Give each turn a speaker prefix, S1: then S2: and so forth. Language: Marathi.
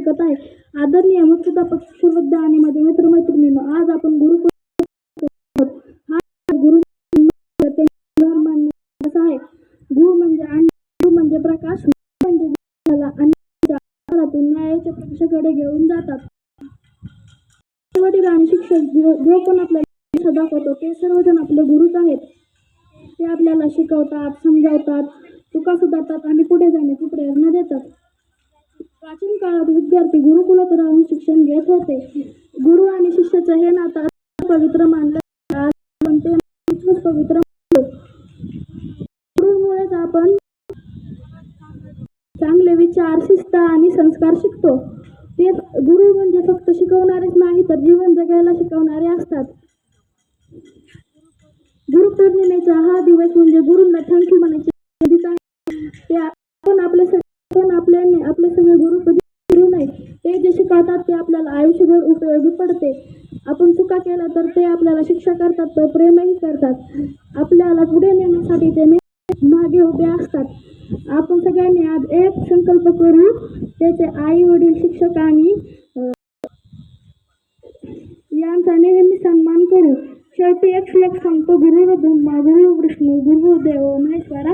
S1: शिकत आहे. आदरणीय मुख्याध्यापक शिक्षक आणि माझे मित्रमैत्रिणींनो, आज आपण गुरु असा आहे. गुरु म्हणजे अन्न, गुरु म्हणजे प्रकाश, गुरु म्हणजे आणि न्यायाच्या प्रकाशाकडे घेऊन जातात. वडील आणि शिक्षक जो पण आपल्याला दाखवतो ते सर्वजण आपले गुरुच आहेत. ते आपल्याला शिकवतात, समजावतात, चुका सुधारतात आणि पुढे जाण्याची प्रेरणा देतात. प्राचीन काळात विद्यार्थी गुरुकुलात राहून शिक्षण घेत होते. गुरु आणि शिष्याचं हे नातं पवित्र मानलं पवित्र. गुरुमुळेच आपण चांगले विचार, शिस्त आणि संस्कार शिकतो. ते गुरु म्हणजे फक्त शिकवणारेच नाही तर जीवन जगायला शिकवणारे असतात. गुरुपौर्णिमेचा हा दिवस म्हणजे गुरूंना थँक्यू म्हणायचे. ते आपण आपले सगळे गुरु कधी विसरू नये. ते जे शिकवतात ते आपल्याला आयुष्यभर उपयोगी पडते. आपण चुका केल्या तर ते आपल्याला शिक्षा करतात, तो प्रेमही करतात. आपल्याला पुढे नेण्यासाठी ते मागे उभे असतात. आपण सगळ्यांनी आज एक संकल्प करू, त्याचे आई वडील, शिक्षक आणि यांचा नेहमी सन्मान करू. शेवटी एक श्लोक सांगतो, गुरु ब्रह्मा गुरु विष्णू गुरु देव महेश्वरा.